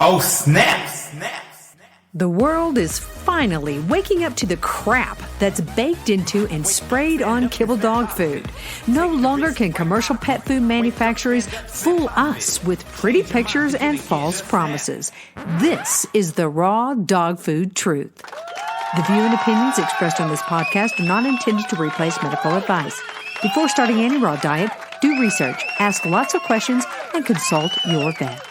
Oh, snap! The world is finally waking up to the crap that's baked into and sprayed on kibble dog food. No longer can commercial pet food manufacturers fool us with pretty pictures and false promises. This is the raw dog food truth. The view and opinions expressed on this podcast are not intended to replace medical advice. Before starting any raw diet, do research, ask lots of questions, and consult your vet.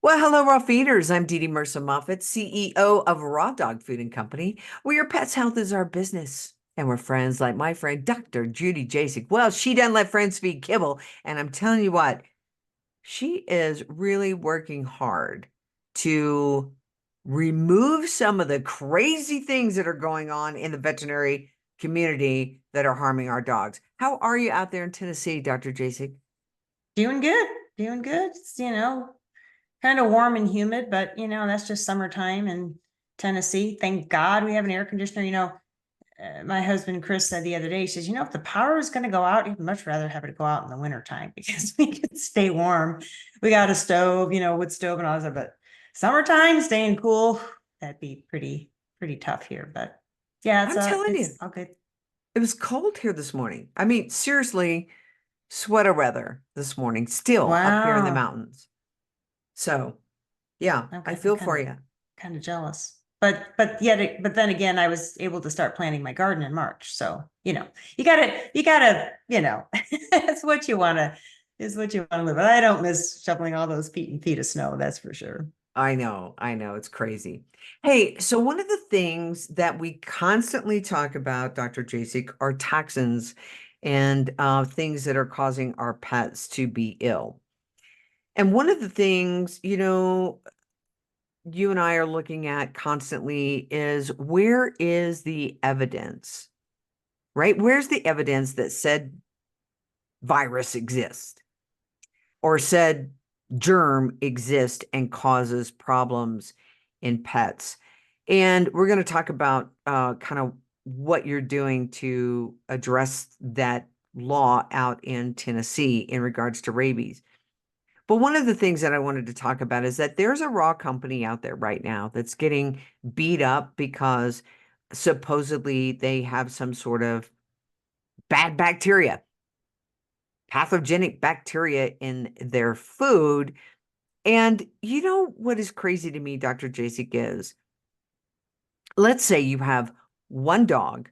Well, hello, raw feeders. I'm Dee Dee Mercer Moffat, CEO of Raw Dog Food and Company, where your pet's health is our business. And we're friends like my friend, Dr. Judy Jasek. Well, she doesn't let friends feed kibble. And I'm telling you what, she is really working hard to remove some of the crazy things that are going on in the veterinary community that are harming our dogs. How are you out there in Tennessee, Dr. Jasek? Doing good. It's, kind of warm and humid, but that's just summertime in Tennessee. Thank God we have an air conditioner. My husband Chris said the other day, he says, if the power is going to go out, he'd much rather have it go out in the wintertime because we can stay warm. We got a stove, wood stove and all that, but summertime, staying cool, that'd be pretty tough here. But yeah, I'm telling you, all good. It was cold here this morning. I mean, seriously, sweater weather this morning, still up here in the mountains. So, yeah, okay, I feel for you. Kind of jealous, but then again, I was able to start planting my garden in March. So, you gotta, it's what you want to live. But I don't miss shoveling all those feet of snow. That's for sure. I know. It's crazy. Hey, so one of the things that we constantly talk about, Dr. Jasek, are toxins and things that are causing our pets to be ill. And one of the things, you and I are looking at constantly is where is the evidence, right? Where's the evidence that said virus exists or said germ exists and causes problems in pets? And we're going to talk about kind of what you're doing to address that law out in Tennessee in regards to rabies. But one of the things that I wanted to talk about is that there's a raw company out there right now that's getting beat up because supposedly they have some sort of bad bacteria, pathogenic bacteria in their food. And you know what is crazy to me, Dr. Jasek, is let's say you have one dog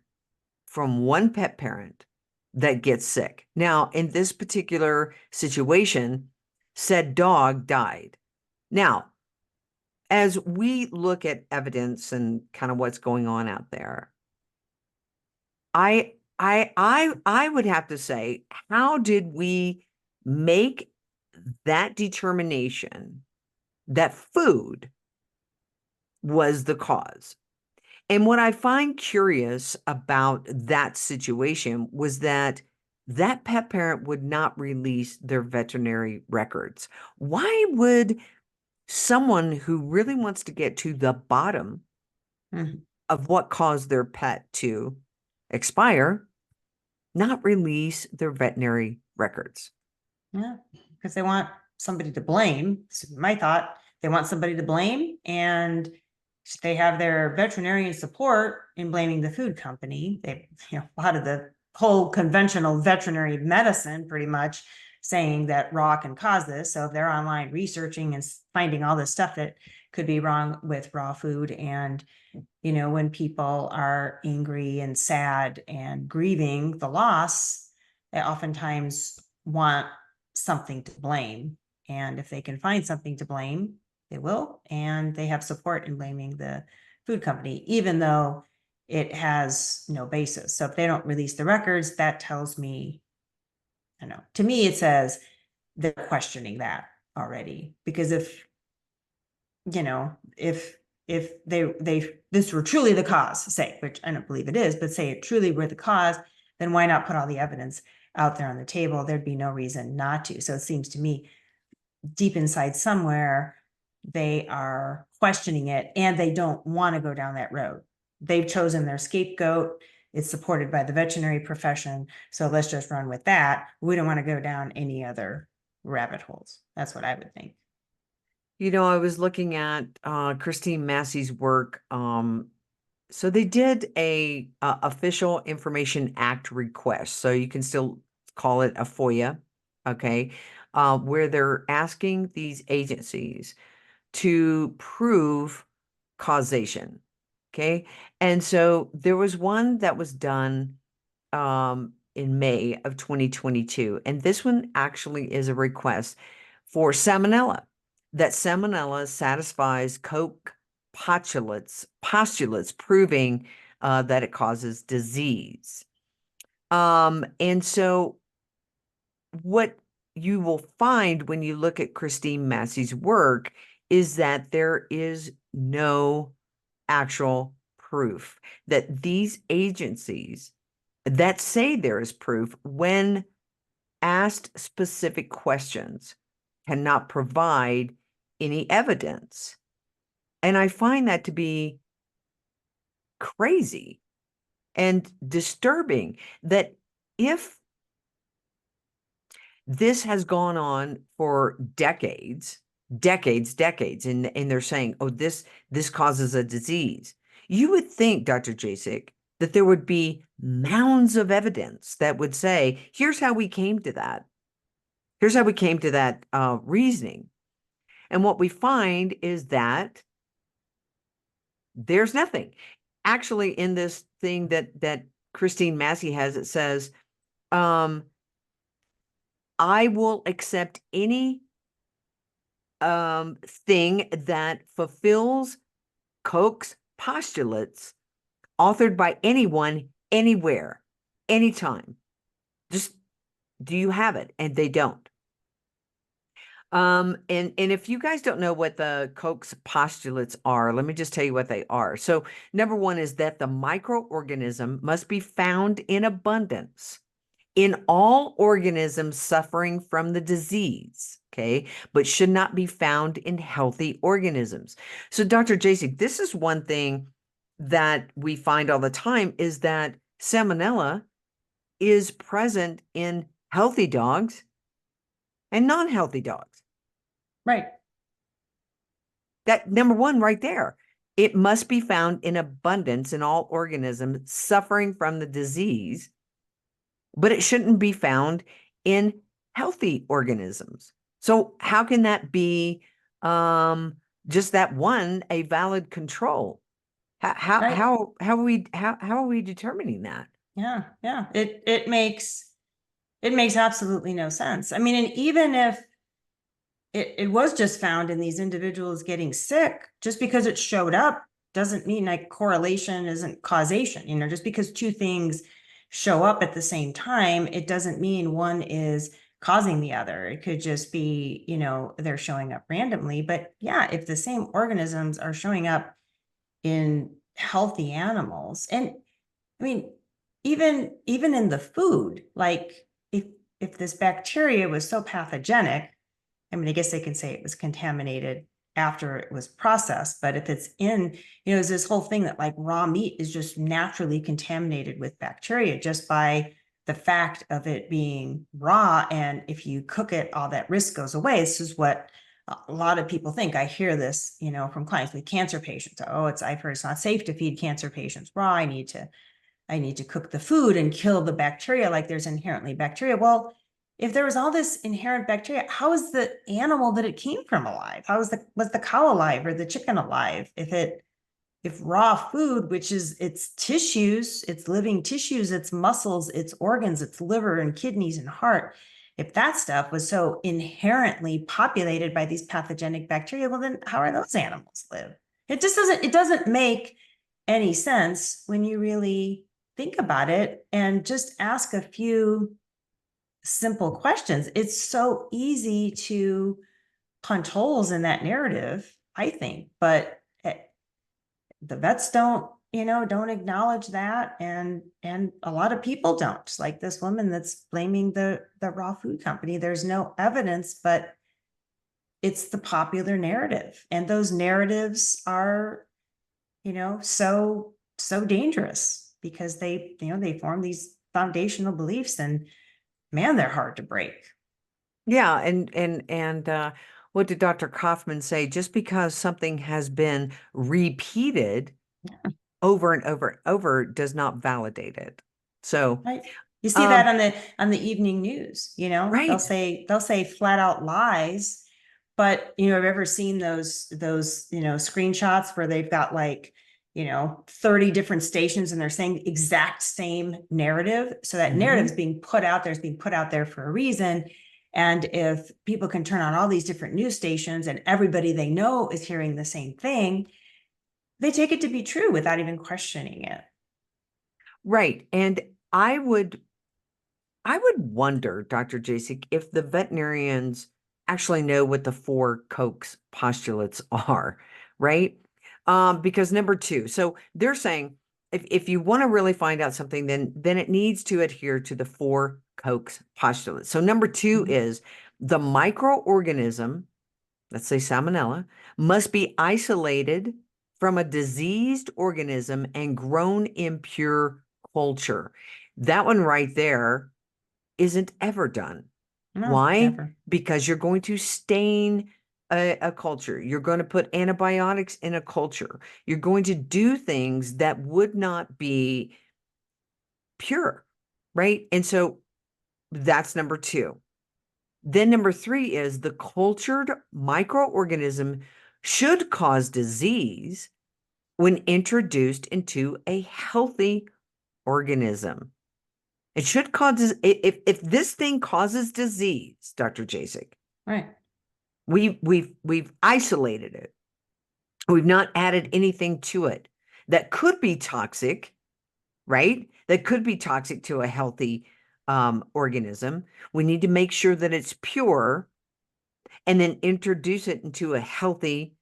from one pet parent that gets sick. Now, in this particular situation, said dog died. Now, as we look at evidence and kind of what's going on out there, I would have to say, how did we make that determination that food was the cause? And what I find curious about that situation was that pet parent would not release their veterinary records. Why would someone who really wants to get to the bottom of what caused their pet to expire not release their veterinary records? Yeah, because they want somebody to blame. So my thought, they want somebody to blame, and they have their veterinarian support in blaming the food company. They, a lot of the whole conventional veterinary medicine pretty much saying that raw can cause this. So if they're online researching and finding all this stuff that could be wrong with raw food, and when people are angry and sad and grieving the loss, they oftentimes want something to blame. And if they can find something to blame, they will, and they have support in blaming the food company, even though it has no basis. So if they don't release the records, that tells me, to me, it says they're questioning that already. Because if this were truly the cause, say, which I don't believe it is, but say it truly were the cause, then why not put all the evidence out there on the table? There'd be no reason not to. So it seems to me deep inside somewhere, they are questioning it and they don't want to go down that road. They've chosen their scapegoat. It's supported by the veterinary profession. So let's just run with that. We don't want to go down any other rabbit holes. That's what I would think. I was looking at Christine Massey's work. So they did a official Information Act request, so you can still call it a FOIA, okay, where they're asking these agencies to prove causation, okay? And so there was one that was done in May of 2022, and this one actually is a request for Salmonella, that Salmonella satisfies Koch postulates proving that it causes disease. And so what you will find when you look at Christine Massey's work is that there is no actual proof that these agencies that say there is proof, when asked specific questions, cannot provide any evidence. And I find that to be crazy and disturbing, that if this has gone on for decades, and they're saying, oh, this causes a disease, you would think, Dr. Jasek, that there would be mounds of evidence that would say, here's how we came to that. Here's how we came to that reasoning. And what we find is that there's nothing. Actually, in this thing that Christine Massey has, it says, I will accept any thing that fulfills Koch's postulates, authored by anyone, anywhere, anytime. Just, do you have it? And they don't. And if you guys don't know what the Koch's postulates are, let me just tell you what they are. So number one is that the microorganism must be found in abundance in all organisms suffering from the disease, okay, but should not be found in healthy organisms. So Dr. Jasek, this is one thing that we find all the time, is that Salmonella is present in healthy dogs and non-healthy dogs. Right. That number one right there. It must be found in abundance in all organisms suffering from the disease, but it shouldn't be found in healthy organisms. So how can that be just that one a valid control? Right. How are we determining that? Yeah. Yeah. It makes absolutely no sense. I mean, and even if it was just found in these individuals getting sick, just because it showed up doesn't mean like correlation isn't causation. Just because two things show up at the same time, it doesn't mean one is causing the other. It could just be, they're showing up randomly. But yeah, if the same organisms are showing up in healthy animals, and I mean, even in the food, like if this bacteria was so pathogenic, I mean, I guess they can say it was contaminated after it was processed, but if it's in, there's this whole thing that like raw meat is just naturally contaminated with bacteria just by the fact of it being raw. And if you cook it, all that risk goes away. This is what a lot of people think. I hear this, from clients with cancer patients. Oh, I've heard it's not safe to feed cancer patients raw. I need to cook the food and kill the bacteria like there's inherently bacteria. Well, if there was all this inherent bacteria, how is the animal that it came from alive? Was the cow alive or the chicken alive? If raw food, which is its tissues, its living tissues, its muscles, its organs, its liver and kidneys and heart, if that stuff was so inherently populated by these pathogenic bacteria, well, then how are those animals live? It doesn't make any sense when you really think about it and just ask a few simple questions. It's so easy to punch holes in that narrative, I think, but the vets don't acknowledge that. And a lot of people don't, just like this woman that's blaming the raw food company. There's no evidence, but it's the popular narrative. And those narratives are, so dangerous because they form these foundational beliefs, and man, they're hard to break. Yeah, and what did Dr. Kaufman say? Just because something has been repeated over and over and over does not validate it. So, Right. You see that on the evening news, right. they'll say flat out lies, but I've ever seen those, screenshots where they've got 30 different stations and they're saying the exact same narrative. So that narrative is being put out there, for a reason. And if people can turn on all these different news stations and everybody they know is hearing the same thing, they take it to be true without even questioning it. Right. And I would wonder, Dr. Jasek, if the veterinarians actually know what the 4 Koch's postulates are, right? Because number 2, so they're saying if you want to really find out something, then it needs to adhere to the 4 Koch's postulates. So number 2 is the microorganism, let's say Salmonella, must be isolated from a diseased organism and grown in pure culture. That one right there isn't ever done. No, Why? never. Because you're going to stain a culture. You're going to put antibiotics in a culture. You're going to do things that would not be pure, right? And so that's number 2. Then number 3 is the cultured microorganism should cause disease when introduced into a healthy organism. It should cause, if this thing causes disease, Dr. Jasek, Right. we've isolated it. We've not added anything to it that could be toxic, right? That could be toxic to a healthy organism. We need to make sure that it's pure and then introduce it into a healthy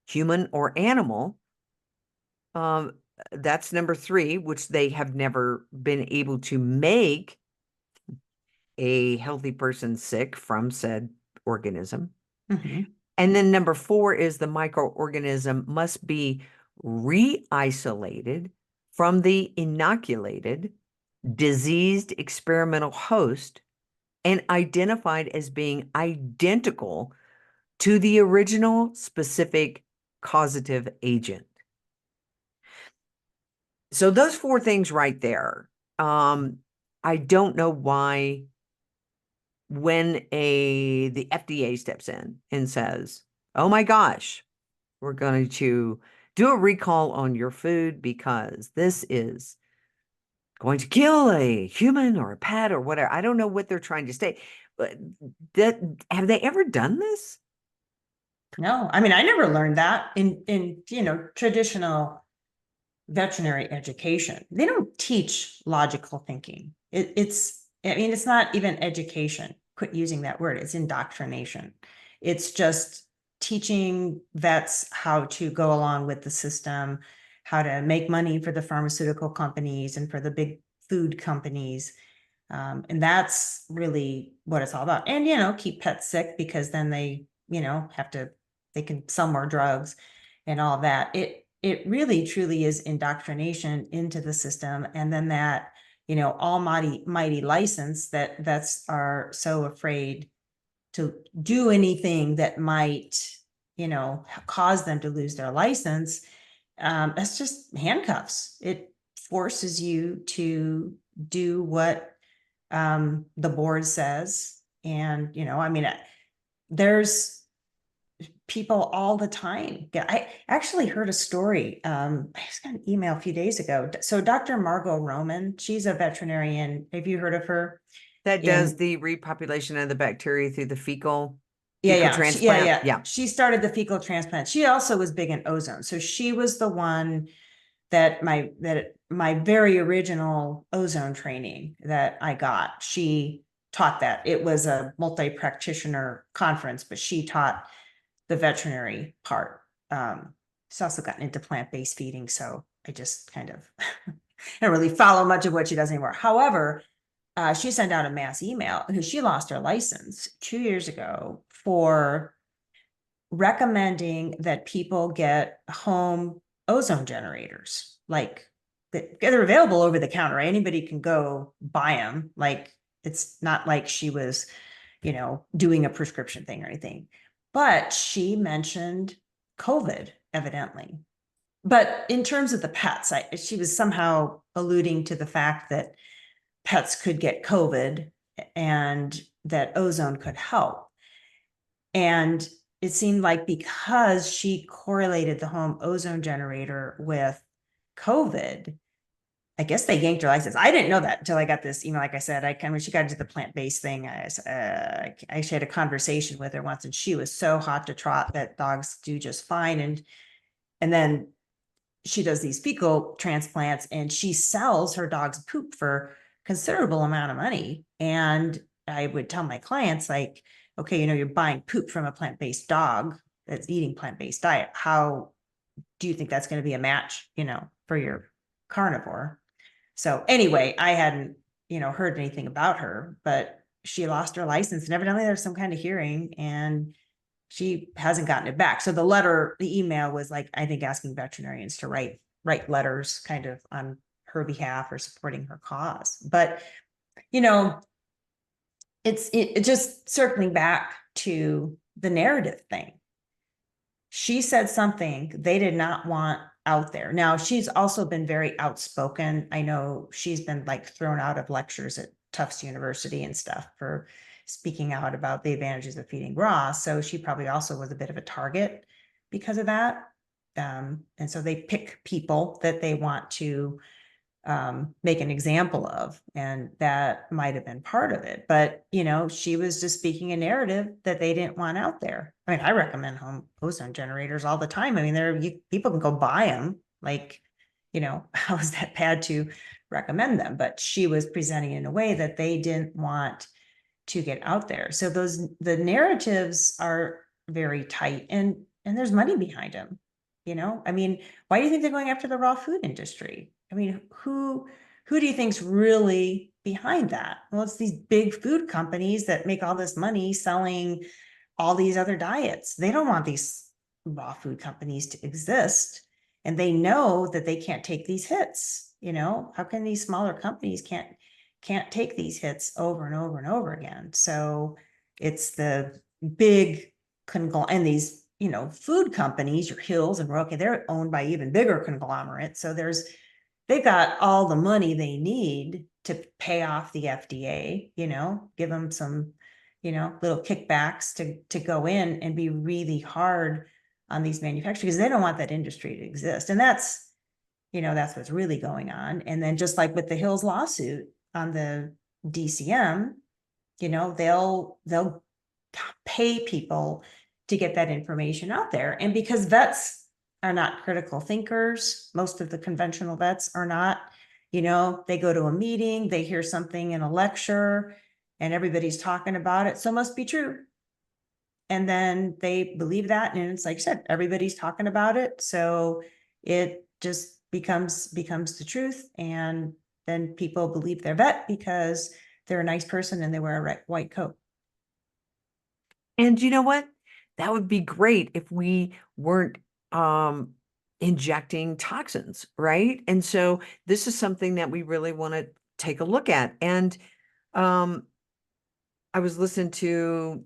human or animal. That's number 3, which they have never been able to make a healthy person sick from said organism. And then number 4 is the microorganism must be re-isolated from the inoculated, diseased experimental host and identified as being identical to the original specific causative agent. So those 4 things right there, I don't know why when the FDA steps in and says, oh my gosh, we're going to do a recall on your food because this is going to kill a human or a pet or whatever. I don't know what they're trying to say, but have they ever done this? No, I mean, I never learned that in traditional veterinary education. They don't teach logical thinking. It's not even education. Quit using that word. It's indoctrination. It's just teaching vets how to go along with the system, how to make money for the pharmaceutical companies and for the big food companies. And that's really what it's all about. And, keep pets sick because then they, they can sell more drugs and all that. It really truly is indoctrination into the system. And then that, almighty license that vets are so afraid to do anything that might, cause them to lose their license. That's just handcuffs. It forces you to do what the board says. And, there's people all the time. I actually heard a story. I just got an email a few days ago. So Dr. Margot Roman, she's a veterinarian. Have you heard of her? That does the repopulation of the bacteria through the fecal transplant. Yeah. She started the fecal transplant. She also was big in ozone. So she was the one that my very original ozone training that I got, she taught that. It was a multi-practitioner conference, but she taught the veterinary part. She's also gotten into plant-based feeding, so I just kind of don't really follow much of what she does anymore. However, she sent out a mass email because she lost her license 2 years ago for recommending that people get home ozone generators. Like they're available over the counter. Anybody can go buy them. Like it's not like she was doing a prescription thing or anything. But she mentioned COVID, evidently. But in terms of the pets, she was somehow alluding to the fact that pets could get COVID and that ozone could help. And it seemed like because she correlated the home ozone generator with COVID, I guess they yanked her license. I didn't know that until I got this email. Like I said, when she got into the plant-based thing, I actually had a conversation with her once, and she was so hot to trot that dogs do just fine. And then she does these fecal transplants, and she sells her dog's poop for considerable amount of money. And I would tell my clients, like, okay, you're buying poop from a plant-based dog that's eating plant-based diet. How do you think that's going to be a match, for your carnivore? So anyway, I hadn't, heard anything about her, but she lost her license, and evidently there's some kind of hearing, and she hasn't gotten it back. So the email was like, I think, asking veterinarians to write letters kind of on her behalf or supporting her cause. But, it just circling back to the narrative thing. She said something they did not want out there. Now, she's also been very outspoken. I know she's been like thrown out of lectures at Tufts University and stuff for speaking out about the advantages of feeding raw. So she probably also was a bit of a target because of that. And so they pick people that they want to make an example of, and that might have been part of it. But, she was just speaking a narrative that they didn't want out there. I mean, I recommend home ozone generators all the time. I mean, people can go buy them. Like, how is that bad to recommend them? But she was presenting in a way that they didn't want to get out there. So the narratives are very tight, and there's money behind them. I mean, why do you think they're going after the raw food industry? I mean, who do you think's really behind that? Well, it's these big food companies that make all this money selling all these other diets. They don't want these raw food companies to exist, and they know that they can't take these hits. How can these smaller companies can't take these hits over and over and over again? So it's the big and these food companies, your Hills and Roke, they're owned by even bigger conglomerates. So they've got all the money they need to pay off the FDA, give them some, little kickbacks to go in and be really hard on these manufacturers, because they don't want that industry to exist. And that's what's really going on. And then just like with the Hills lawsuit on the DCM, they'll pay people to get that information out there. And because vets are not critical thinkers, most of the conventional vets are not, they go to a meeting, they hear something in a lecture, and everybody's talking about it, so it must be true. And then they believe that, and it's like I said, everybody's talking about it, so it just becomes the truth. And then people believe their vet because they're a nice person and they wear a white coat. And you know what? That would be great if we weren't injecting toxins, right? And so this is something that we really want to take a look at. And I was listening to,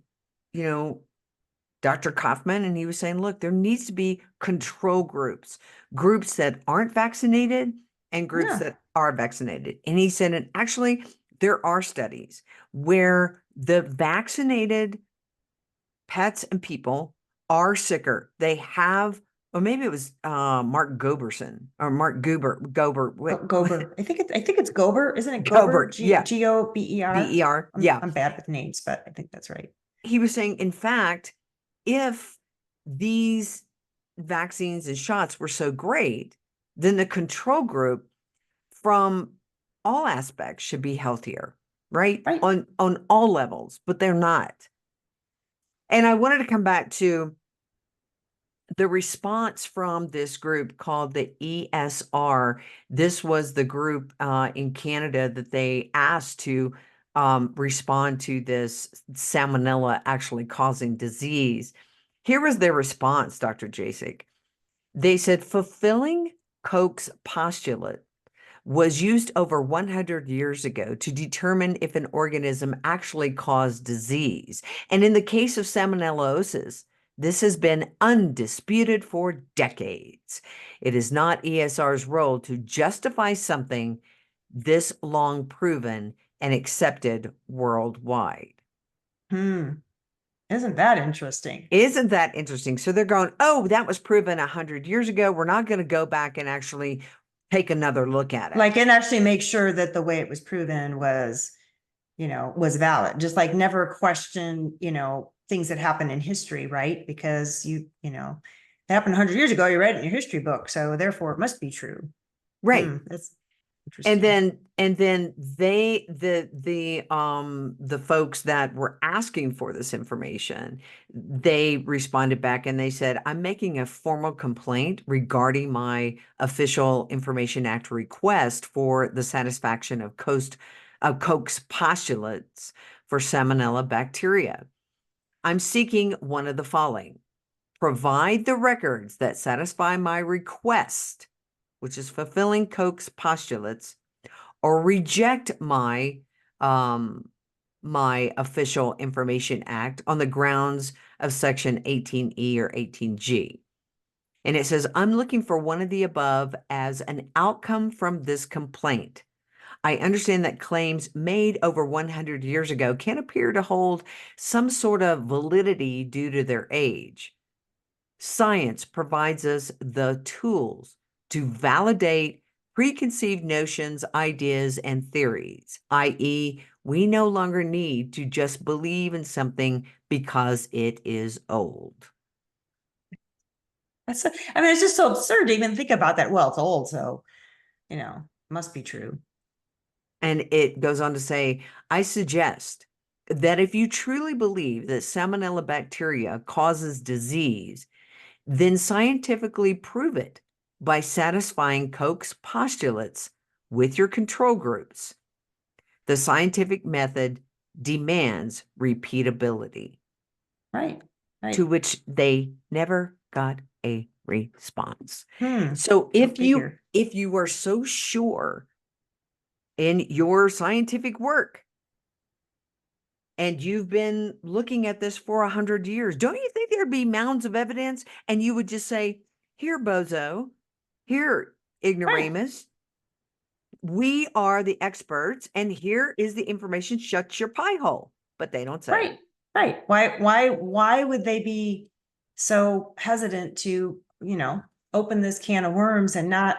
Dr. Kaufman, and he was saying, look, there needs to be control groups that aren't vaccinated and groups that are vaccinated. And he said, and actually there are studies where the vaccinated pets and people are sicker. They have, or maybe it was Mark Goberson or Mark Gober. Gober. I think it's Gober, isn't it? Gober, yeah. Gober. BER. Yeah. I'm bad with names, but I think that's right. He was saying, in fact, if these vaccines and shots were so great, then the control group from all aspects should be healthier, right? On all levels, but they're not. And I wanted to come back to the response from this group called the ESR. This was the group in Canada that they asked to respond to this Salmonella actually causing disease. Here was their response, Dr. Jasek. They said, fulfilling Koch's postulate was used over 100 years ago to determine if an organism actually caused disease. And in the case of salmonellosis, this has been undisputed for decades. It is not ESR's role to justify something this long proven and accepted worldwide. Isn't that interesting? Isn't that interesting? So they're going, oh, that was proven 100 years ago. We're not going to go back and actually take another look at it. Like, and actually make sure that the way it was proven was, was valid. Just like never question, things that happen in history, right? Because that happened 100 years ago, you read it in your history book. So therefore it must be true. Right. That's interesting. And then the folks that were asking for this information, they responded back and they said, I'm making a formal complaint regarding my Official Information Act request for the satisfaction of Koch's postulates for Salmonella bacteria. I'm seeking one of the following: provide the records that satisfy my request, which is fulfilling Koch's postulates, or reject my Official Information Act on the grounds of Section 18E or 18G. And it says, I'm looking for one of the above as an outcome from this complaint. I understand that claims made over 100 years ago can appear to hold some sort of validity due to their age. Science provides us the tools to validate preconceived notions, ideas, and theories, i.e., we no longer need to just believe in something because it is old. It's just so absurd to even think about that. Well, it's old, so, must be true. And it goes on to say, I suggest that if you truly believe that Salmonella bacteria causes disease, then scientifically prove it by satisfying Koch's postulates with your control groups. The scientific method demands repeatability. Right. To which they never got a response. So if you are so sure in your scientific work and you've been looking at this for 100 years, don't you think there'd be mounds of evidence and you would just say, here, bozo, here, ignoramus, we are the experts and here is the information, shut your pie hole. But they don't say it. Right. Why would they be so hesitant to, open this can of worms and not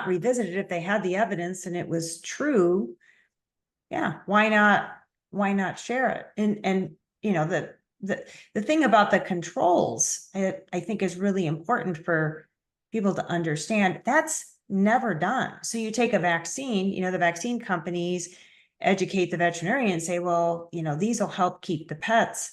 revisit it if they had the evidence and it was true? Yeah. Why not share it? And the thing about the controls, I think is really important for people to understand. That's never done. So you take a vaccine, the vaccine companies educate the veterinarian and say, well, these will help keep the pets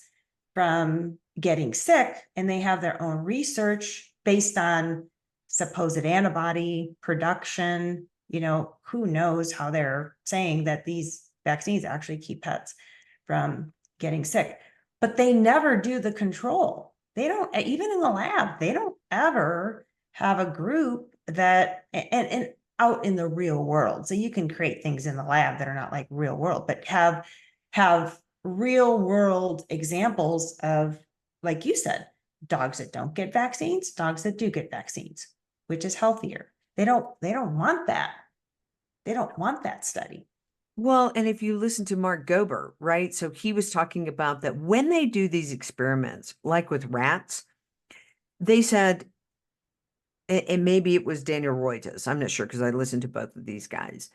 from getting sick. And they have their own research based on supposed antibody production. Who knows how they're saying that these vaccines actually keep pets from getting sick, but they never do the control. They don't, even in the lab, they don't ever have a group that, and out in the real world. So you can create things in the lab that are not like real world, but have real world examples of, like you said, dogs that don't get vaccines, dogs that do get vaccines, which is healthier. They don't want that. They don't want that study. Well, and if you listen to Mark Gober, right? So he was talking about that when they do these experiments, like with rats, they said, and maybe it was Daniel Reuters, I'm not sure because I listened to both of these guys.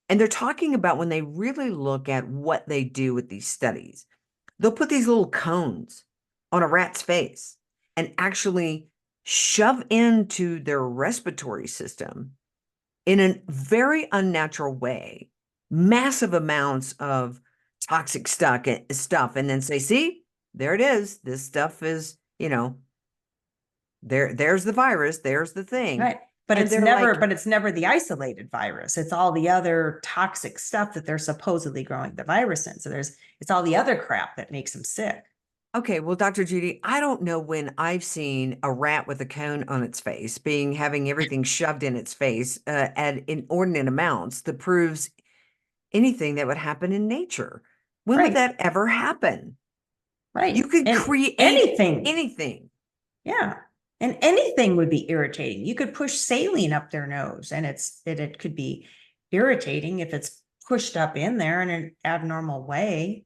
And they're talking about when they really look at what they do with these studies, they'll put these little cones on a rat's face and actually shove into their respiratory system in a very unnatural way massive amounts of toxic stuff and then say, see, there it is. This stuff is, there's the virus, there's the thing. Right. But it's never the isolated virus. It's all the other toxic stuff that they're supposedly growing the virus in. So it's all the other crap that makes them sick. Okay, well, Dr. Judy, I don't know when I've seen a rat with a cone on its face having everything shoved in its face at inordinate amounts that proves anything that would happen in nature. When would Right, that ever happen? You right. could And create anything, anything. yeah. And anything would be irritating. You could push saline up their nose and it could be irritating if it's pushed up in there in an abnormal way.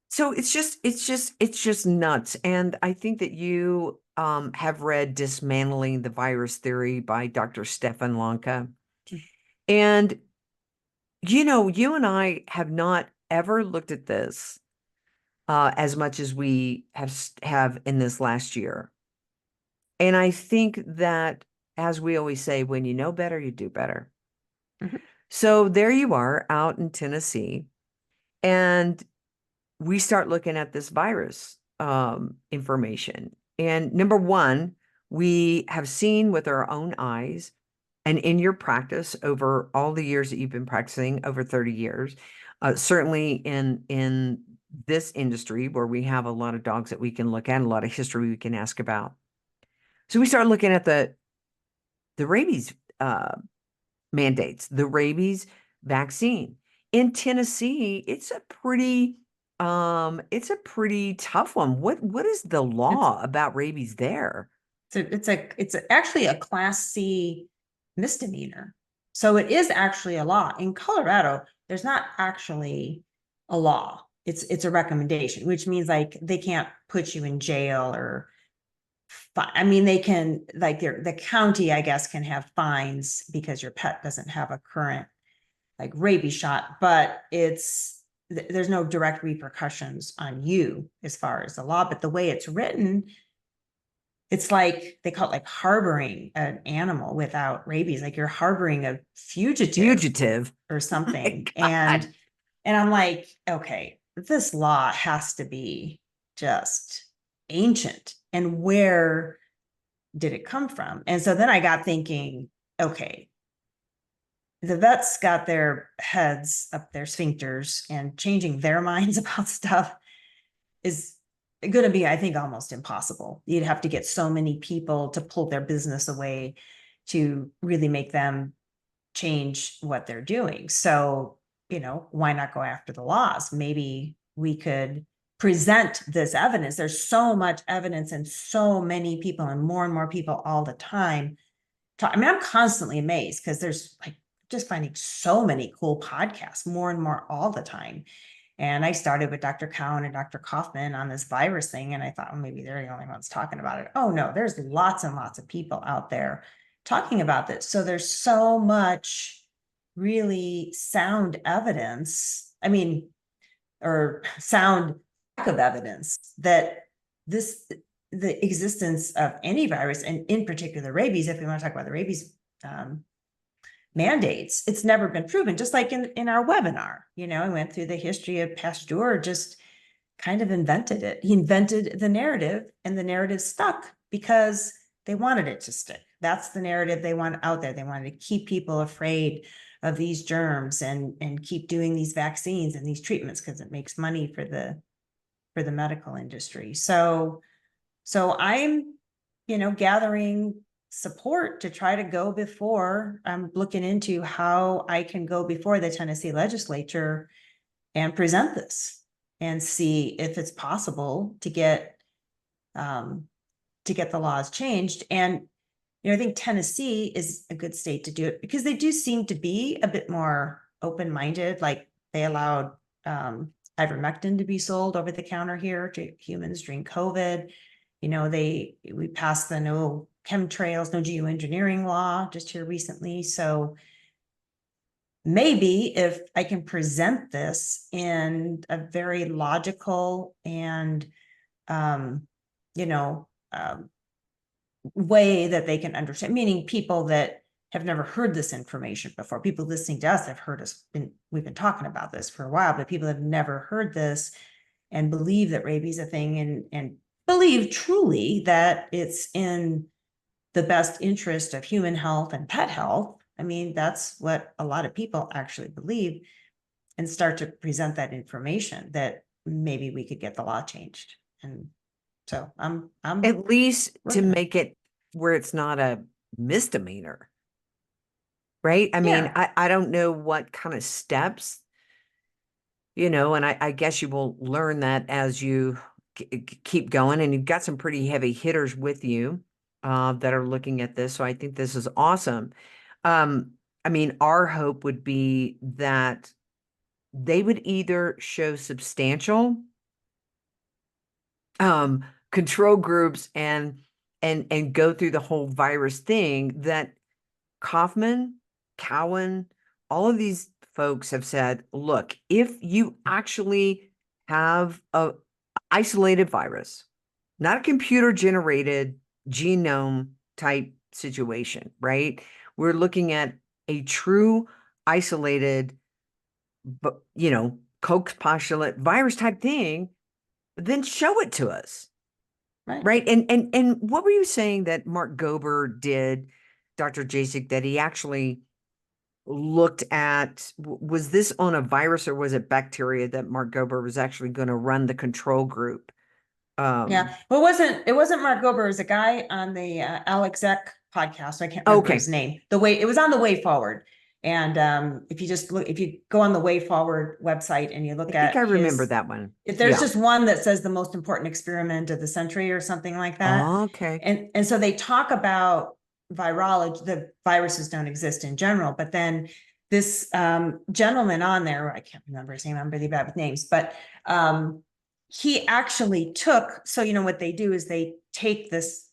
So it's just nuts. And I think that you have read Dismantling the Virus Theory by Dr. Stefan Lanka. And you and I have not ever looked at this as much as we have in this last year. And I think that, as we always say, when you know better, you do better. Mhm. So there you are out in Tennessee, and we start looking at this virus information. And number one, we have seen with our own eyes, and in your practice over all the years that you've been practicing, over 30 years, certainly in this industry where we have a lot of dogs that we can look at, a lot of history we can ask about. So we start looking at the rabies mandates, the rabies vaccine. In Tennessee, it's a pretty tough one. What is the It's law about rabies there? it's actually a Class C misdemeanor. So it is actually a law. In Colorado, there's not actually a law. It's a recommendation, which means like they can't put you in jail or I mean, they can like the county, I guess, can have fines because your pet doesn't have a current like rabies shot, but there's no direct repercussions on you as far as the law. But the way it's written, it's like they call it like harboring an animal without rabies, like you're harboring a fugitive or Oh my something. God. And I'm like, okay, this law has to be just ancient. And where did it come from? And so then I got thinking, okay, the vets got their heads up their sphincters and changing their minds about stuff is going to be, I think, almost impossible. You'd have to get so many people to pull their business away to really make them change what they're doing. So, why not go after the laws? Maybe we could present this evidence. There's so much evidence and so many people and more people all the time. I mean, I'm constantly amazed because there's like just finding so many cool podcasts more and more all the time. And I started with Dr. Cowan and Dr. Kaufman on this virus thing. And I thought, well, maybe they're the only ones talking about it. Oh no, there's lots and lots of people out there talking about this. So there's so much really sound evidence. I mean, or sound lack of evidence that the existence of any virus, and in particular rabies, if we want to talk about the rabies mandates, it's never been proven. Just like in our webinar, I went through the history of Pasteur, just kind of invented it. He invented the narrative, and the narrative stuck because they wanted it to stick. That's the narrative they want out there. They wanted to keep people afraid of these germs and keep doing these vaccines and these treatments because it makes money for the medical industry. So I'm, gathering support to try to go before. I'm looking into how I can go before the Tennessee legislature and present this and see if it's possible to get the laws changed. And I think Tennessee is a good state to do it because they do seem to be a bit more open-minded. Like they allowed ivermectin to be sold over the counter here to humans during COVID. We passed the no chemtrails, no geoengineering law just here recently. So maybe if I can present this in a very logical and, way that they can understand, meaning people that have never heard this information before. People listening to us have heard we've been talking about this for a while, but people have never heard this and believe that rabies is a thing and believe truly that it's in the best interest of human health and pet health. I mean, that's what a lot of people actually believe, and start to present that information that maybe we could get the law changed. And so I'm At least to working on it. make it where it's not a misdemeanor. Right? I mean, Yeah. I don't know what kind of steps, and I guess you will learn that as you keep going, and you've got some pretty heavy hitters with you that are looking at this. So I think this is awesome. I mean, our hope would be that they would either show substantial control groups and go through the whole virus thing that Kaufman, Cowan, all of these folks have said, look, if you actually have a isolated virus, not a computer generated genome type situation, right? We're looking at a true isolated, but Koch's postulate virus type thing, then show it to us. Right. And what were you saying that Mark Gober did, Dr. Jasek, that he actually looked at, was this on a virus or was it bacteria that Mark Gober was actually going to run the control group? Yeah. Well, it wasn't Mark Gober. It was a guy on the Alex Zek podcast. I can't remember his name. It was on the Way Forward. And if you go on the Way Forward website and you look I think I remember that one. If there's just one that says the most important experiment of the century or something like that. Oh, okay. And so they talk about virology, the viruses don't exist in general, but then this gentleman on there, I can't remember his name, I'm really bad with names, but he actually took, so what they do is they take this,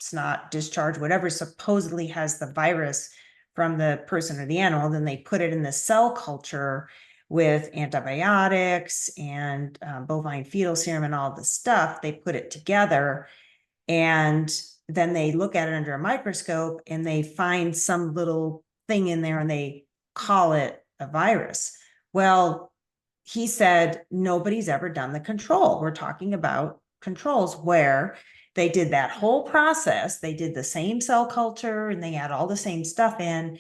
snot, discharge, whatever supposedly has the virus from the person or the animal, then they put it in the cell culture with antibiotics and bovine fetal serum and all the stuff. They put it together and then they look at it under a microscope and they find some little thing in there and they call it a virus. Well, he said, nobody's ever done the control. We're talking about controls where they did that whole process. They did the same cell culture and they add all the same stuff in,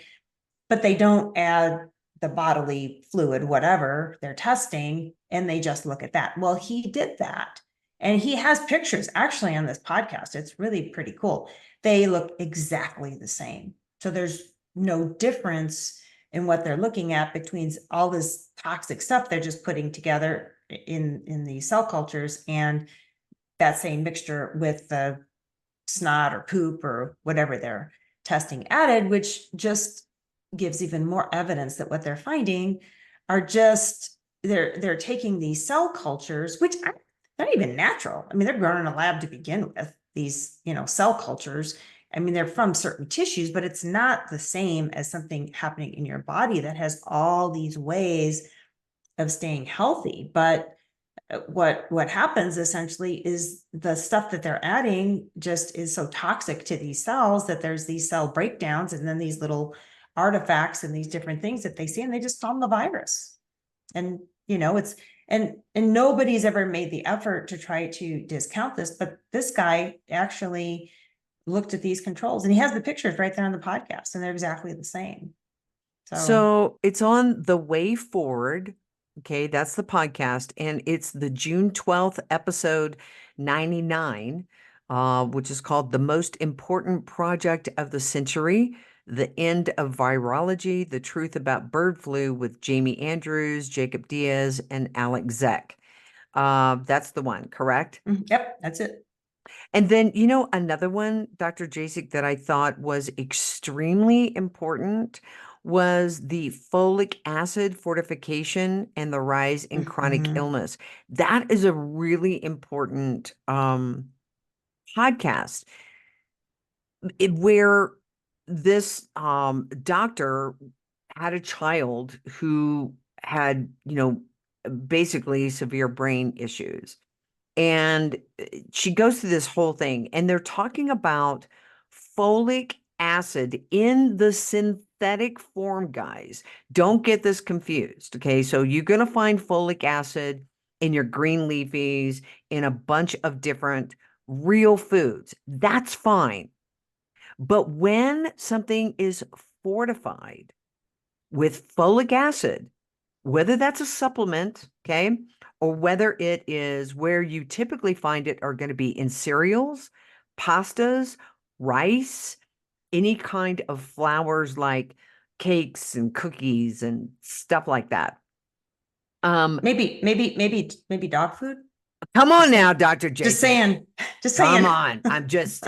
but they don't add the bodily fluid, whatever they're testing, and they just look at that. Well, he did that. And he has pictures actually on this podcast. It's really pretty cool. They look exactly the same. So there's no difference in what they're looking at between all this toxic stuff they're just putting together in the cell cultures and that same mixture with the snot or poop or whatever they're testing added, which just gives even more evidence that what they're finding are just they're taking these cell cultures, which are not even natural. I mean, they're grown in a lab to begin with, these cell cultures. I mean, they're from certain tissues, but it's not the same as something happening in your body that has all these ways of staying healthy. But what happens essentially is the stuff that they're adding just is so toxic to these cells that there's these cell breakdowns and then these little artifacts and these different things that they see and they just call them the virus. And it's and nobody's ever made the effort to try to discount this, but this guy actually looked at these controls and he has the pictures right there on the podcast and they're exactly the same. So it's on The Way Forward. Okay, that's the podcast, and it's the June 12th episode 99, which is called The Most Important Project of the Century, The End of Virology, The Truth About Bird Flu with Jamie Andrews, Jacob Diaz, and Alex Zek. That's the one, correct? Yep, that's it. And then, another one, Dr. Jasek, that I thought was extremely important was the folic acid fortification and the rise in chronic illness. That is a really important podcast where this doctor had a child who had, basically severe brain issues. And she goes through this whole thing, and they're talking about folic acid in the synthetic form, guys. Don't get this confused, okay? So you're going to find folic acid in your green leafies, in a bunch of different real foods. That's fine. But when something is fortified with folic acid, whether that's a supplement, okay, or whether it is where you typically find it are going to be in cereals, pastas, rice, any kind of flours like cakes and cookies and stuff like that. Maybe dog food. Come on now, Dr. Jason. Just saying. Just Come saying. on. I just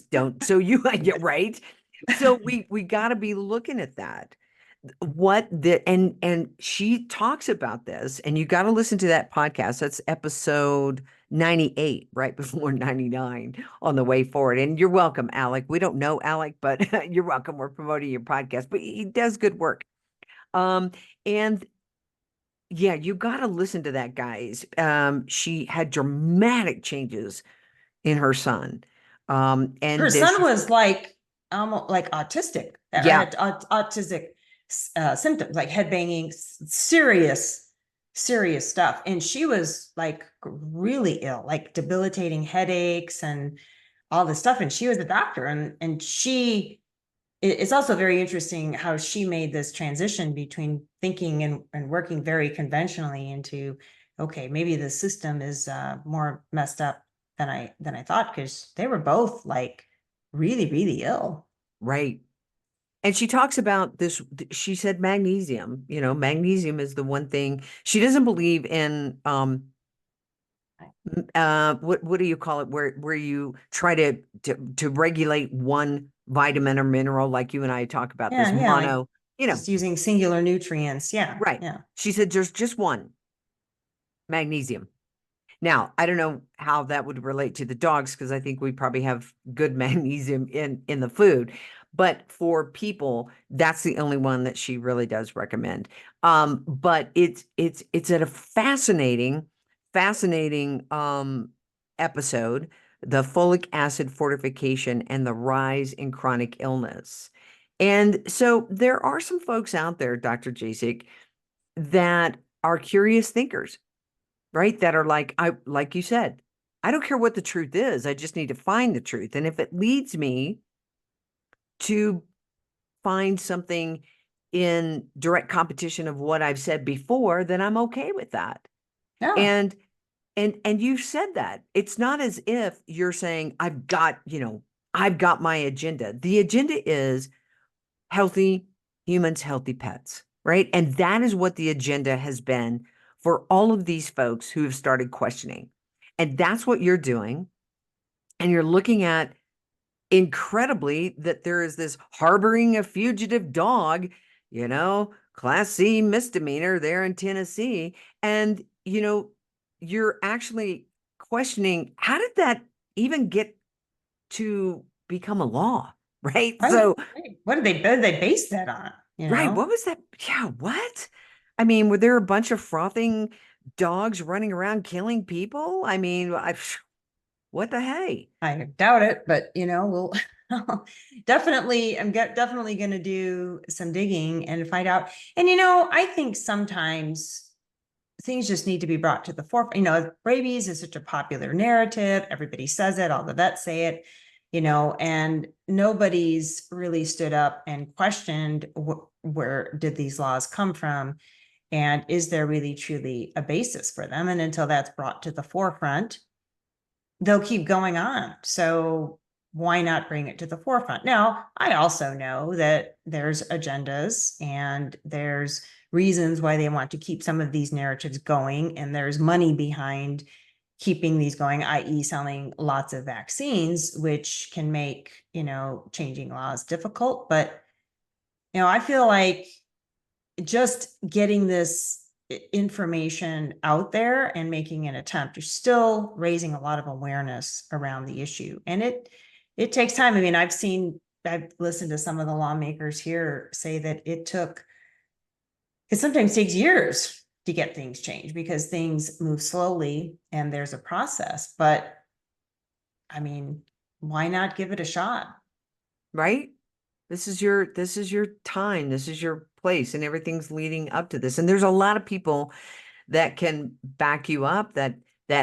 don't. So you, yeah, right. So we got to be looking at that. And she talks about this, and you got to listen to that podcast. That's episode 98, right before 99 on the way forward. And you're welcome, Alec. We don't know Alec, but you're welcome. We're promoting your podcast, but he does good work. And yeah, you got to listen to that, guys. She had dramatic changes in her son. And Her son was like almost like autistic. Yeah. Had autistic symptoms, like head banging, serious stuff. And she was like really ill, like debilitating headaches and all this stuff. And she was a doctor, and it's also very interesting how she made this transition between thinking and working very conventionally into, okay, maybe the system is more messed up than I thought, because they were both like really, really ill. Right. And she talks about this. She said magnesium, magnesium is the one thing she doesn't believe in. What do you call it? Where you try to regulate one vitamin or mineral, like you and I talk about this mono, like just using singular nutrients. Yeah. Right. Yeah. She said there's just one, magnesium. Now, I don't know how that would relate to the dogs, because I think we probably have good magnesium in the food. But for people, that's the only one that she really does recommend. But it's at a fascinating episode, the folic acid fortification and the rise in chronic illness. And so there are some folks out there, Dr. Jasek, that are curious thinkers, right? That are like you said, I don't care what the truth is. I just need to find the truth. And if it leads me to find something in direct competition of what I've said before, then I'm okay with that. Yeah. And you said that. It's not as if you're saying, I've got my agenda. The agenda is healthy humans, healthy pets, right? And that is what the agenda has been for all of these folks who have started questioning. And that's what you're doing. And you're looking at, incredibly, that there is this harboring a fugitive dog, Class C misdemeanor there in Tennessee. And, you're actually questioning, how did that even get to become a law? Right. So what did they base that on? Right. What was that? Yeah. What? I mean, were there a bunch of frothing dogs running around killing people? I mean, what the hey? I doubt it, but we'll definitely, I'm definitely going to do some digging and find out. And, I think sometimes things just need to be brought to the forefront. Rabies is such a popular narrative. Everybody says it. All the vets say it, and nobody's really stood up and questioned where did these laws come from? And is there really truly a basis for them? And until that's brought to the forefront, they'll keep going on. So why not bring it to the forefront? Now, I also know that there's agendas and there's reasons why they want to keep some of these narratives going, and there's money behind keeping these going, i.e. selling lots of vaccines, which can make, changing laws difficult. But, I feel like just getting this information out there and making an attempt, you're still raising a lot of awareness around the issue. And it takes time. I mean, I've listened to some of the lawmakers here say that it sometimes takes years to get things changed because things move slowly and there's a process. But I mean, why not give it a shot? Right? This is your time. This is your place, and everything's leading up to this. And there's a lot of people that can back you up that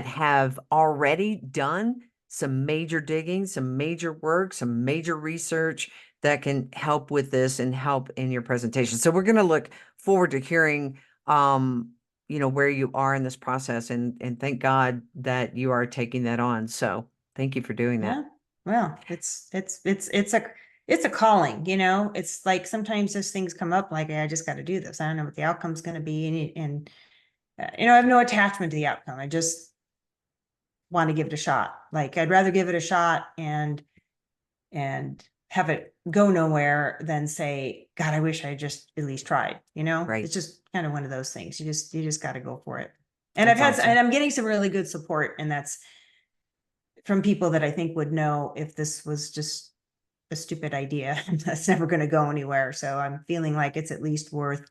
have already done some major digging, some major work, some major research that can help with this and help in your presentation. So we're going to look forward to hearing, where you are in this process, and thank God that you are taking that on. So thank you for doing that. Yeah. Well, it's a calling, it's like sometimes those things come up like, I just got to do this. I don't know what the outcome's going to be. And I have no attachment to the outcome. I just want to give it a shot. Like, I'd rather give it a shot and have it go nowhere than say, God, I wish I just at least tried, Right. It's just kind of one of those things. You just got to go for it. And That's awesome. and I'm getting some really good support, and that's from people that I think would know if this was just a stupid idea that's never going to go anywhere. So I'm feeling like it's at least worth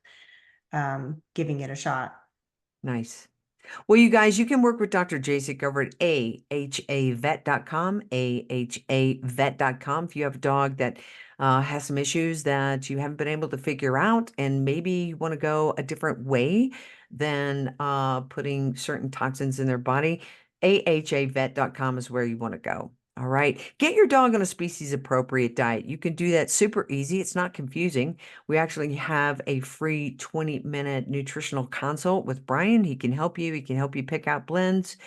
giving it a shot. Nice. Well, you guys, you can work with Dr. Jasek over at ahavet.com, ahavet.com. If you have a dog that has some issues that you haven't been able to figure out, and maybe you want to go a different way than putting certain toxins in their body, ahavet.com is where you want to go. All right. Get your dog on a species appropriate diet. You can do that super easy. It's not confusing. We actually have a free 20-minute nutritional consult with Brian. He can help you. He can help you pick out blends.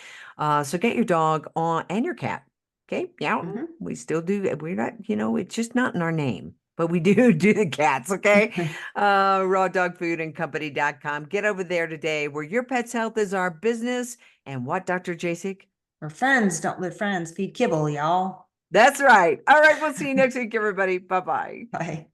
So get your dog on, and your cat. Okay. Yeah. We still do. We're not, it's just not in our name, but we do the cats. Okay. Rawdogfoodandco.com. Get over there today, where your pet's health is our business. And what, Dr. Jasek? Our friends don't let friends feed kibble, y'all. That's right. All right. We'll see you next week, everybody. Bye-bye. Bye.